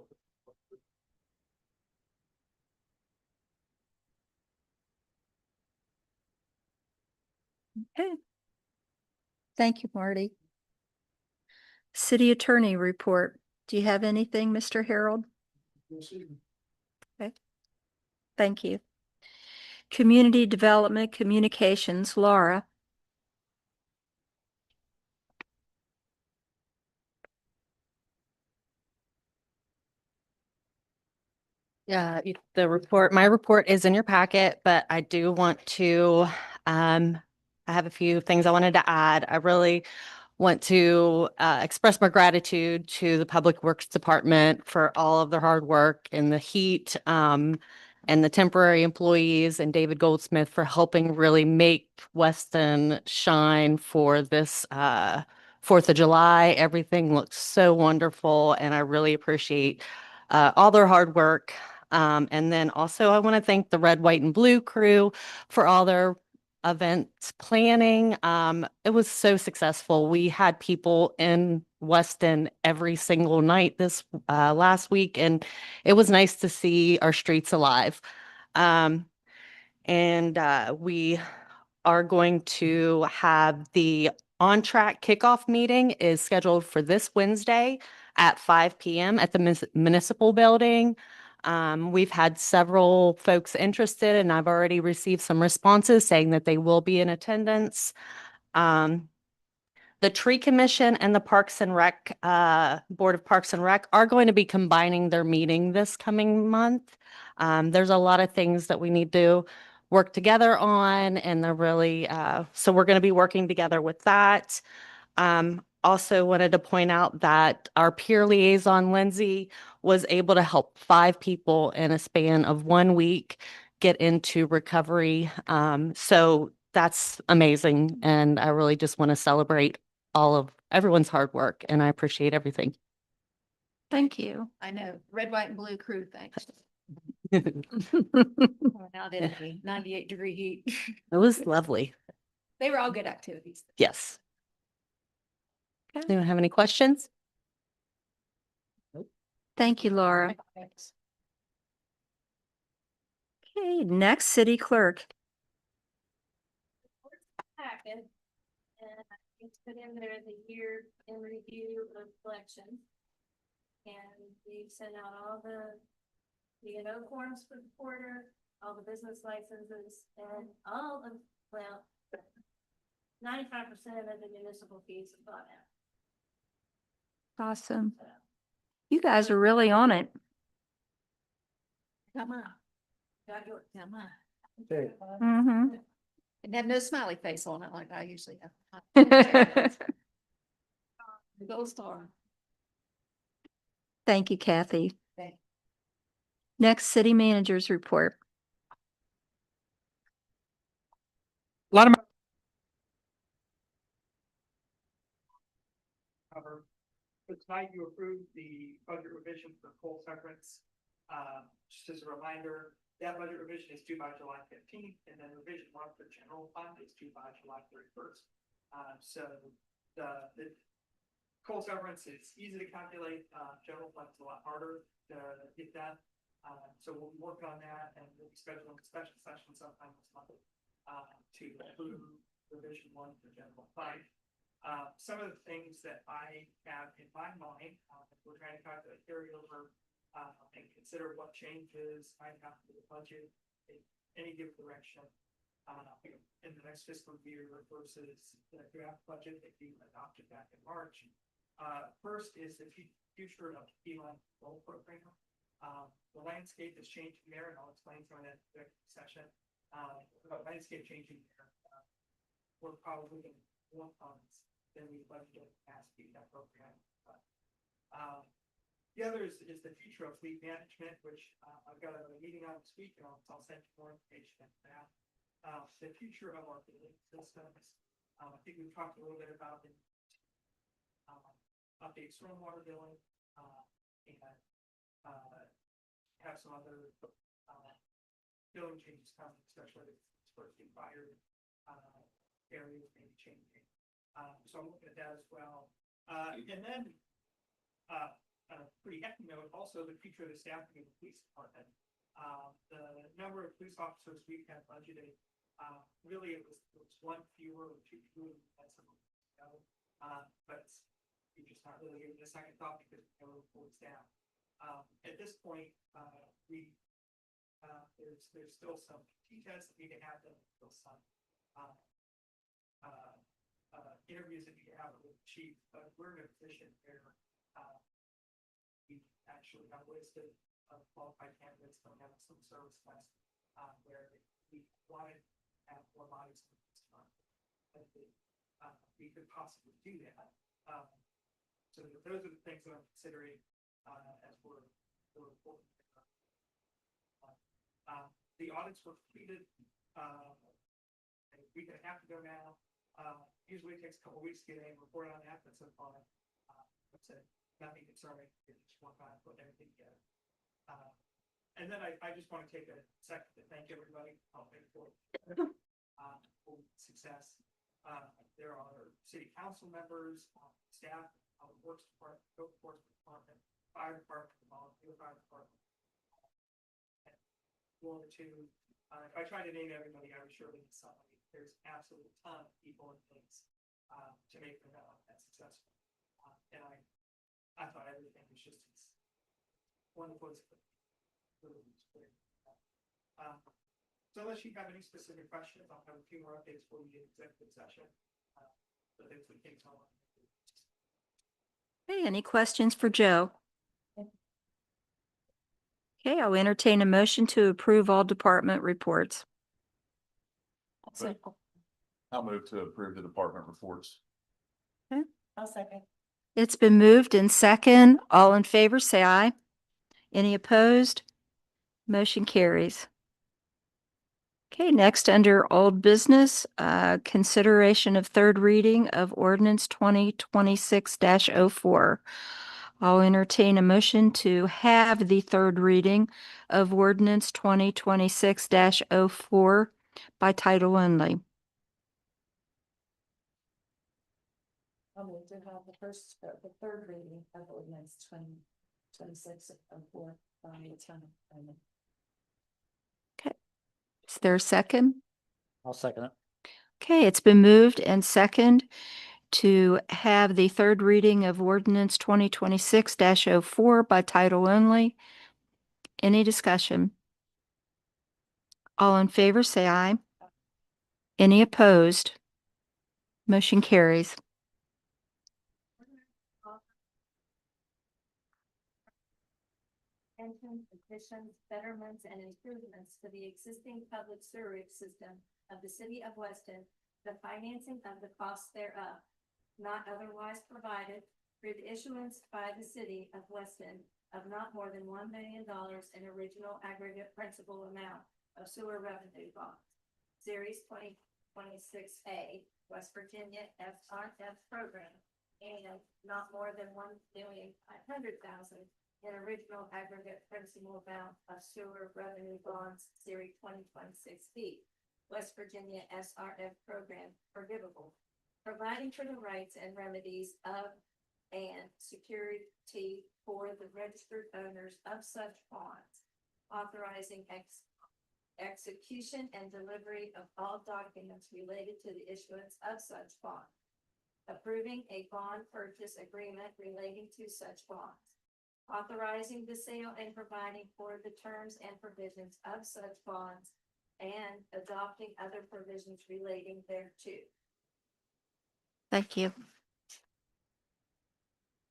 [SPEAKER 1] Okay. Thank you, Marty. City Attorney report. Do you have anything, Mr. Harold? Okay. Thank you. Community Development Communications, Laura.
[SPEAKER 2] Yeah, my report is in your packet, but I do want to, I have a few things I wanted to add. I really want to express my gratitude to the Public Works Department for all of their hard work in the heat, and the temporary employees and David Goldsmith for helping really make Weston shine for this 4th of July. Everything looks so wonderful, and I really appreciate all their hard work. And then also I want to thank the Red, White, and Blue crew for all their events planning. It was so successful. We had people in Weston every single night this last week, and it was nice to see our streets alive. We are going to have the On Track kickoff meeting is scheduled for this Wednesday at 5 p.m. at the municipal building. We've had several folks interested, and I've already received some responses saying that they will be in attendance. The Tree Commission and the Parks and Rec, Board of Parks and Rec are going to be combining their meeting this coming month. There's a lot of things that we need to work together on, and they're really, so we're going to be working together with that. Also wanted to point out that our peer liaison, Lindsay, was able to help 5 people in a span of 1 week get into recovery. So that's amazing. And I really just want to celebrate all of everyone's hard work, and I appreciate everything.
[SPEAKER 1] Thank you.
[SPEAKER 10] I know, red, white and blue crew, thanks.
[SPEAKER 2] It
[SPEAKER 10] Out in the 98-degree heat.
[SPEAKER 2] was lovely.
[SPEAKER 10] They were all good activities.
[SPEAKER 2] Yes. Anyone have any questions?
[SPEAKER 1] Thank you, Laura.
[SPEAKER 10] Thanks.
[SPEAKER 1] Okay, next, city clerk.
[SPEAKER 12] Packet. And I put in there the year in review of collections. And we've sent out all the D&O forms for the quarter, all the business licenses, and all of, well, 95% of the municipal fees have gone out.
[SPEAKER 1] Awesome. You guys are really on it.
[SPEAKER 10] Come on,
[SPEAKER 12] Got yours.
[SPEAKER 10] come on.
[SPEAKER 1] Mm-hmm.
[SPEAKER 10] And have no smiley face on it like I usually have. Gold star.
[SPEAKER 1] Thank you, Kathy.
[SPEAKER 10] Thank-
[SPEAKER 1] Next, city managers report.
[SPEAKER 8] A lot of
[SPEAKER 3] cover. But tonight you approved the budget revision for coal severance. Just as a reminder, that budget revision is due by July 15th, and then revision 1 for general fund is due by July 31st. So the coal severance is easy to calculate. General fund is a lot harder to get that. So we'll be working on that, and we'll be scheduling a special session sometime this month to approve revision 1 for general fund. Some of the things that I have in my mind, we're trying to calculate carryover and consider what changes I have to the budget in any given direction in the next fiscal year versus the draft budget that you adopted back in March. First is the future of the Beeline Gold Program. The landscape is changing there, and I'll explain some of that in the session. The landscape changing there, we're probably going to more funds than we budgeted past that program. The other is the future of fleet management, which I've got a meeting on this week, and I'll send you more information on that. The future of our billing systems. I think we've talked a little bit about the update stormwater billing and have some other billing changes coming, especially for the fire areas maybe changing. So I'm looking at that as well. And then a pretty hefty note, also the future of the staffing of the police department. The number of police officers we have budgeted, really it was 1 fewer or 2 fewer than some of them, but you're just not really giving it a second thought because we know fully staffed. At this point, there's still some T-tests that need to happen, still some interviews that need to happen with the chief, but we're in a position where we actually have listed qualified candidates that have some service test where we wanted to have more bodies in this month. We could possibly do that. So those are the things that I'm considering as we're reporting. The audits were completed a week and a half ago now. Usually it takes a couple of weeks to get a report on that, but so far, nothing concerning. It's just one time put everything together. And then I just want to take a second to thank everybody for success. There are city council members, staff, public works department, code enforcement department, fire department, volunteer fire department. One or two. If I try to name everybody, I was sure there's somebody. There's absolutely a ton of people and things to make them that successful. And I thought everything was just as wonderful as it could. So unless you have any specific questions, I'll have a few more updates for you in executive session. But if we can tell.
[SPEAKER 1] Okay, any questions for Joe? Okay, I'll entertain a motion to approve all department reports.
[SPEAKER 11] I'll move to approve the department reports.
[SPEAKER 10] I'll second.
[SPEAKER 1] It's been moved in second. All in favor, say aye. Any opposed? Motion carries. Okay, next under old business, consideration of third reading of ordinance 2026-04. I'll entertain a motion to have the third reading of ordinance 2026-04 by title only.
[SPEAKER 10] I'll move to have the third reading of ordinance 2026-04 by its time.
[SPEAKER 1] Is there a second?
[SPEAKER 3] I'll second it.
[SPEAKER 1] Okay, it's been moved and second to have the third reading of ordinance 2026-04 by title only. Any discussion? All in favor, say aye. Any opposed? Motion carries.
[SPEAKER 12] Extensions, additions, betterments, and improvements to the existing public sewerage system of the city of Weston, the financing of the costs thereof, not otherwise provided through the issuance by the city of Weston of not more than $1 million in original aggregate principal amount of sewer revenue bonds. Series 2026A, West Virginia SRF program, and not more than $1,500,000 in original aggregate principal amount of sewer revenue bonds, Series 2026B, West Virginia SRF program forgivable, providing for the rights and remedies of and security for the registered owners of such bonds, authorizing execution and delivery of all documents related to the issuance of such bond, approving a bond purchase agreement relating to such bonds, authorizing the sale and providing for the terms and provisions of such bonds, and adopting other provisions relating thereto.
[SPEAKER 1] Thank you.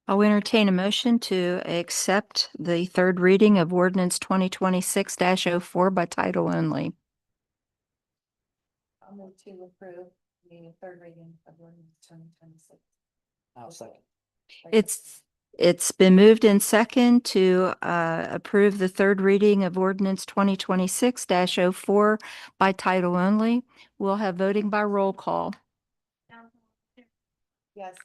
[SPEAKER 1] I'll entertain a motion to accept the third reading of ordinance 2026-04 by title only.
[SPEAKER 10] I'll move to approve the third reading of ordinance 2026.
[SPEAKER 3] I'll second.
[SPEAKER 1] It's been moved in second to approve the third reading of ordinance 2026-04 by title only. We'll have voting by roll call.
[SPEAKER 10] Yes.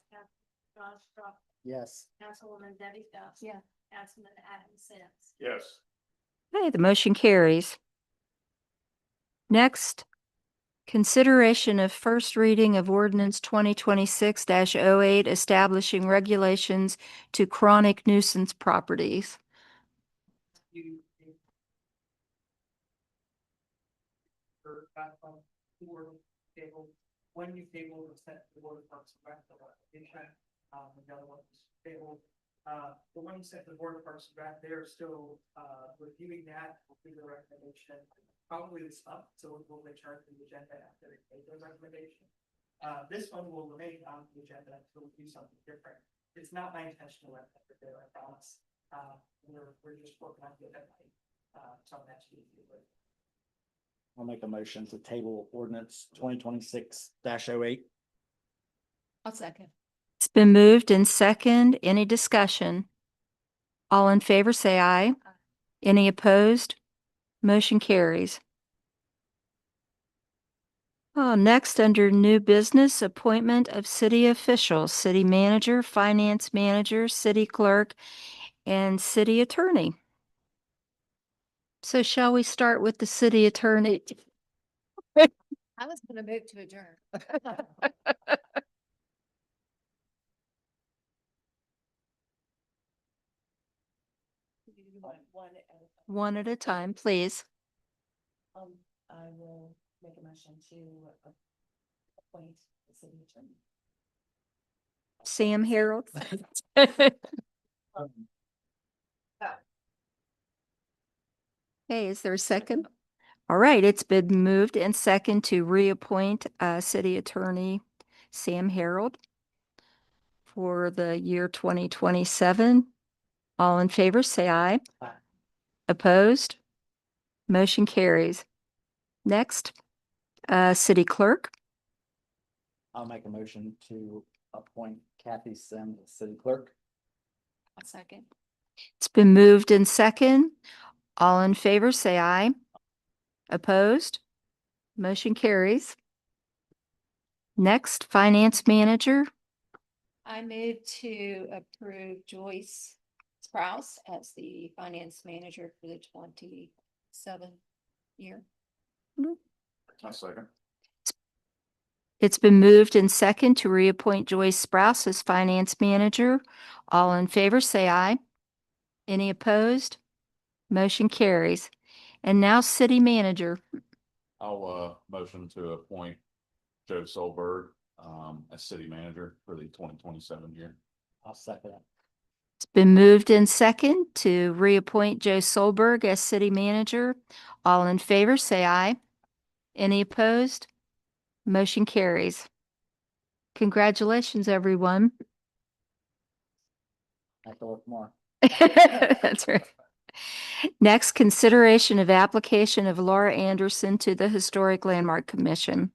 [SPEAKER 12] Josh Strauss,
[SPEAKER 3] Yes.
[SPEAKER 12] Councilwoman Debbie Phelps.
[SPEAKER 10] Yeah.
[SPEAKER 12] Councilman Adam Sims.
[SPEAKER 11] Yes.
[SPEAKER 1] Okay, the motion carries. Next, consideration of first reading of ordinance 2026-08 establishing regulations to chronic nuisance properties.
[SPEAKER 3] One new table was sent to the board of Parks and Rec, the other one was tabled. The one you sent to the board of Parks and Rec, they're still reviewing that, will do the recommendation. Probably this up, so we'll return to the agenda after they make their recommendation. This one will remain on the agenda until we do something different. It's not my intention to let that there, I promise. We're just working on the deadline. So that's easy.
[SPEAKER 13] I'll make a motion to table ordinance 2026-08.
[SPEAKER 10] I'll second.
[SPEAKER 1] It's been moved in second. Any discussion? All in favor, say aye. Any opposed? Motion carries. Next, under new business, appointment of city officials, city manager, finance manager, city clerk, and city attorney. So shall we start with the city attorney?
[SPEAKER 10] I was gonna move to adjourn.
[SPEAKER 1] One at a time, please.
[SPEAKER 10] I will make a motion to appoint the city attorney.
[SPEAKER 1] Sam Harold. Hey, is there a second? All right, it's been moved and second to reappoint City Attorney Sam Harold for the year 2027. All in favor, say aye.
[SPEAKER 13] Aye.
[SPEAKER 1] Opposed? Motion carries. Next, City Clerk.
[SPEAKER 13] I'll make a motion to appoint Kathy Sim as city clerk.
[SPEAKER 10] A second.
[SPEAKER 1] It's been moved and second. All in favor, say aye. Opposed? Motion carries. Next, Finance Manager.
[SPEAKER 10] I move to approve Joyce Sprouse as the finance manager for the 27 year.
[SPEAKER 11] I second.
[SPEAKER 1] It's been moved and second to reappoint Joyce Sprouse as Finance Manager. All in favor, say aye. Any opposed? Motion carries. And now City Manager.
[SPEAKER 11] I'll motion to appoint Joe Solberg as city manager for the 2027 year.
[SPEAKER 13] I'll second it.
[SPEAKER 1] It's been moved and second to reappoint Joe Solberg as City Manager. All in favor, say aye. Any opposed? Motion carries. Congratulations, everyone.
[SPEAKER 13] I have to look more.
[SPEAKER 1] That's right. Next, consideration of application of Laura Anderson to the Historic Landmark Commission.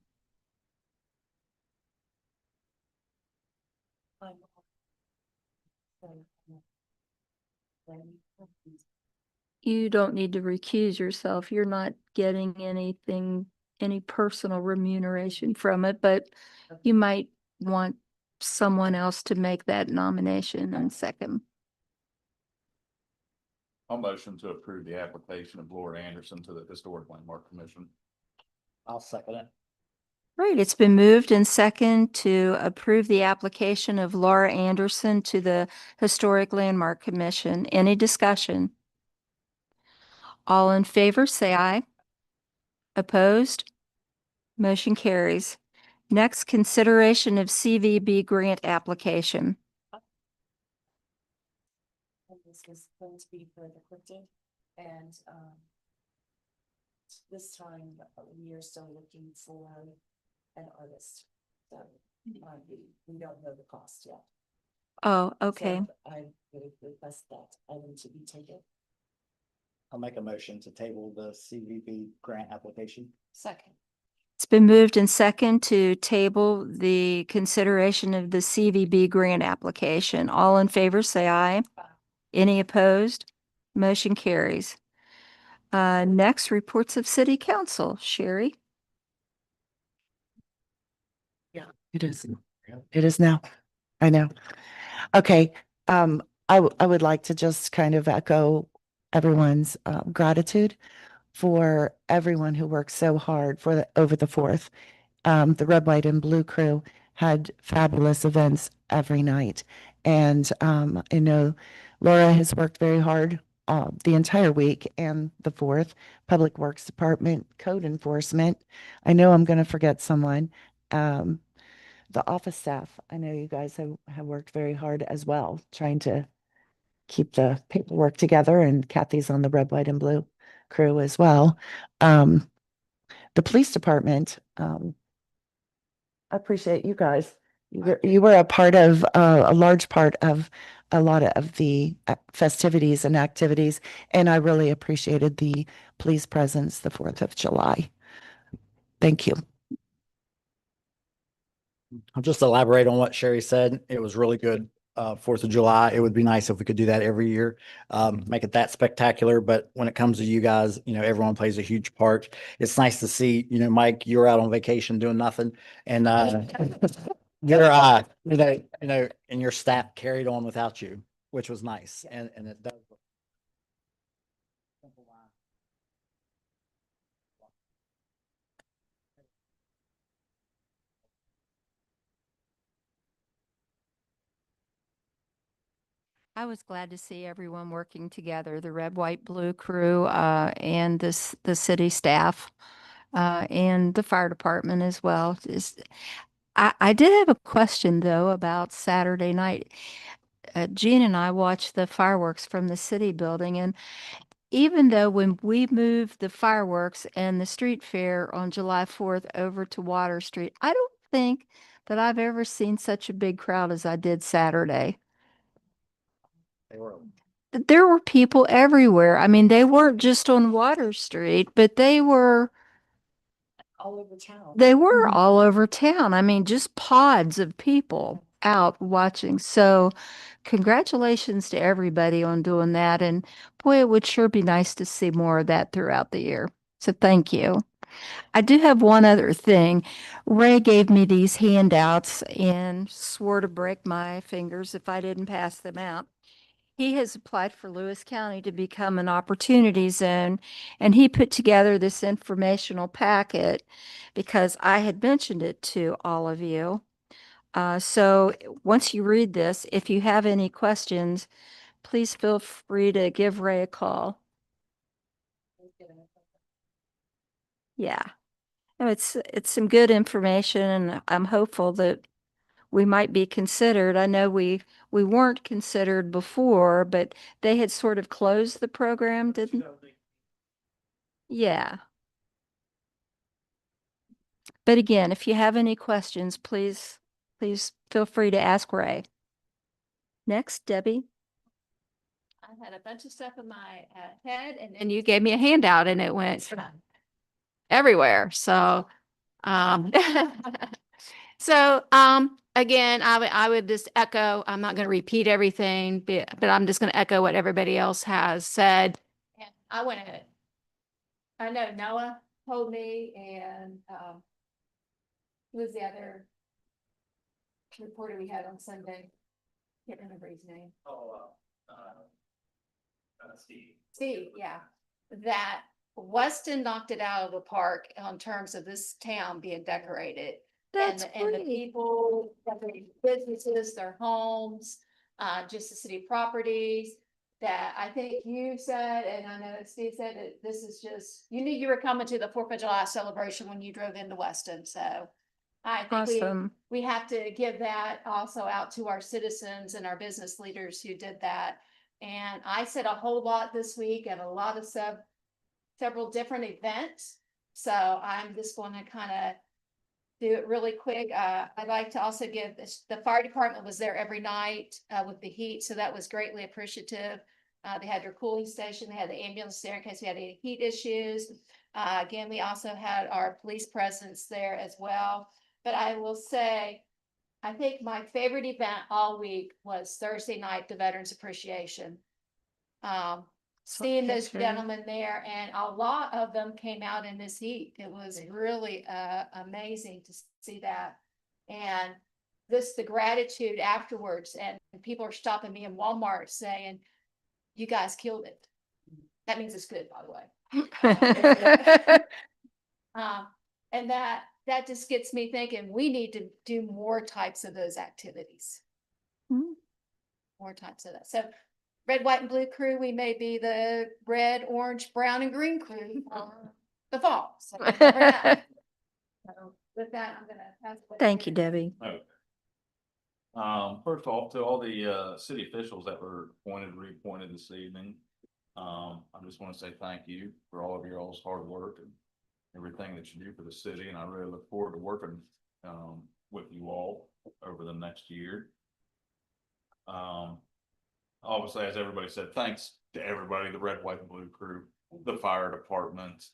[SPEAKER 1] You don't need to recuse yourself. You're not getting anything, any personal remuneration from it, but you might want someone else to make that nomination and second.
[SPEAKER 11] I'll motion to approve the application of Laura Anderson to the Historic Landmark Commission.
[SPEAKER 13] I'll second it.
[SPEAKER 1] Right, it's been moved and second to approve the application of Laura Anderson to the Historic Landmark Commission. Any discussion? All in favor, say aye. Opposed? Motion carries. Next, consideration of CVB grant application.
[SPEAKER 4] And this was going to be for the cryptid, and this time we are still looking for an artist. So we don't know the cost yet.
[SPEAKER 1] Oh, okay.
[SPEAKER 4] So I would request that item to be taken.
[SPEAKER 13] I'll make a motion to table the CVB grant application.
[SPEAKER 10] Second.
[SPEAKER 1] It's been moved and second to table the consideration of the CVB grant application. All in favor, say aye. Any opposed? Motion carries. Next, reports of City Council. Sherry?
[SPEAKER 14] It is. It is now. I know. Okay. I would like to just kind of echo everyone's gratitude for everyone who worked so hard for over the 4th. The Red, White, and Blue crew had fabulous events every night. And I know Laura has worked very hard the entire week and the 4th. Public Works Department, Code Enforcement. I know I'm going to forget someone. The office staff, I know you guys have worked very hard as well, trying to keep the paperwork together, and Kathy's on the Red, White, and Blue crew as well. The police department, I appreciate you guys. You were a part of a large part of a lot of the festivities and activities, and I really appreciated the police presence the 4th of July. Thank you.
[SPEAKER 13] I'll just elaborate on what Sherry said. It was really good. 4th of July. It would be nice if we could do that every year, make it that spectacular. But when it comes to you guys, everyone plays a huge part. It's nice to see, Mike, you're out on vacation doing nothing, and and your staff carried on without you, which was nice. And it does.
[SPEAKER 1] I was glad to see everyone working together, the Red, White, Blue crew, and the city staff, and the fire department as well. I did have a question though about Saturday night. Jean and I watched the fireworks from the city building, and even though when we moved the fireworks and the street fair on July 4th over to Water Street, I don't think that I've ever seen such a big crowd as I did Saturday. There were people everywhere. I mean, they weren't just on Water Street, but they were
[SPEAKER 10] All over town.
[SPEAKER 1] they were all over town. I mean, just pods of people out watching. So, congratulations to everybody on doing that. And boy, it would sure be nice to see more of that throughout the year. So, thank you. I do have one other thing. Ray gave me these handouts and swore to break my fingers if I didn't pass them out. He has applied for Lewis County to become an opportunity zone, and he put together this informational packet because I had mentioned it to all of you. So once you read this, if you have any questions, please feel free to give Ray a call. Yeah. No, it's some good information, and I'm hopeful that we might be considered. I know we weren't considered before, but they had sort of closed the program, didn't? Yeah. But again, if you have any questions, please feel free to ask Ray. Next, Debbie.
[SPEAKER 10] I had a bunch of stuff in my head, and you gave me a handout, and it went everywhere. So, again, I would just echo. I'm not going to repeat everything, but I'm just going to echo what everybody else has said. And I know Noah told me, and who was the other reporter we had on Sunday? Can't remember his name. Steve, yeah. That Weston knocked it out of the park in terms of this town being decorated.
[SPEAKER 1] That's
[SPEAKER 10] And the
[SPEAKER 1] great.
[SPEAKER 10] people, decorating businesses, their homes, just the city properties. That I think you said, and I know Steve said, that this is just, you knew you were coming to the 4th of July celebration when you drove into Weston. So I think
[SPEAKER 1] Awesome.
[SPEAKER 10] we have to give that also out to our citizens and our business leaders who did that. And I said a whole lot this week at a lot of several different events. So I'm just going to kind of do it really quick. I'd like to also give the fire department was there every night with the heat. So that was greatly appreciative. They had their cooling station. They had the ambulance there in case we had any heat issues. Again, we also had our police presence there as well. But I will say, I think my favorite event all week was Thursday night, the Veterans Appreciation. Seeing those gentlemen there, and a lot of them came out in this heat. It was really amazing to see that. And the gratitude afterwards, and people are stopping me in Walmart saying, "You guys killed it." That means it's good, by the way. And that just gets me thinking we need to do more types of those activities. More types of that. So red, white, and blue crew, we may be the red, orange, brown, and green crew for the fall. So with that, I'm gonna pass it.
[SPEAKER 1] Thank you, Debbie.
[SPEAKER 11] Okay. First off, to all the city officials that were appointed and reappointed this evening, I just want to say thank you for all of your all's hard work and everything that you do for the city, and I really look forward to working with you all over the next year. Obviously, as everybody said, thanks to everybody, the red, white, and blue crew, the fire department,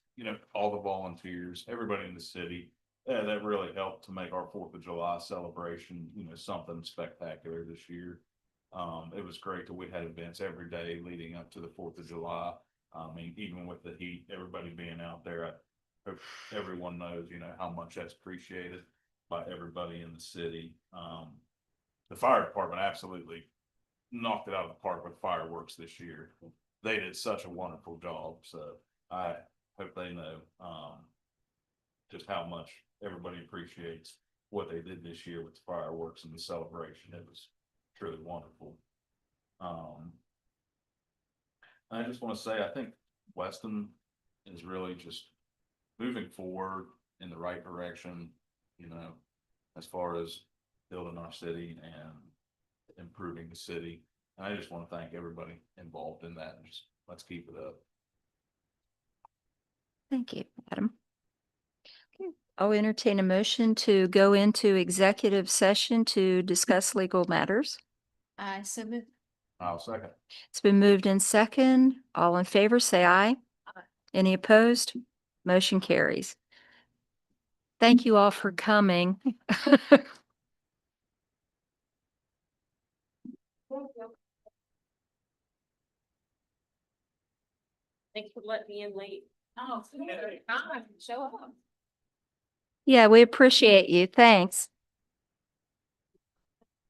[SPEAKER 11] all the volunteers, everybody in the city. That really helped to make our 4th of July celebration, something spectacular this year. It was great that we had events every day leading up to the 4th of July. I mean, even with the heat, everybody being out there, I hope everyone knows, how much that's appreciated by everybody in the city. The fire department absolutely knocked it out of the park with fireworks this year. They did such a wonderful job. So I hope they know just how much everybody appreciates what they did this year with the fireworks and the celebration. It was truly wonderful. I just want to say, I think Weston is really just moving forward in the right direction, as far as building our city and improving the city. And I just want to thank everybody involved in that, and just let's keep it up.
[SPEAKER 1] Thank you, Adam. Okay, I'll entertain a motion to go into executive session to discuss legal matters.
[SPEAKER 10] I submit.
[SPEAKER 11] I'll second.
[SPEAKER 1] It's been moved in second. All in favor, say aye. Any opposed? Motion carries. Thank you all for coming.
[SPEAKER 12] Thanks for letting me in late.
[SPEAKER 10] Oh, show up.
[SPEAKER 1] Yeah, we appreciate you. Thanks.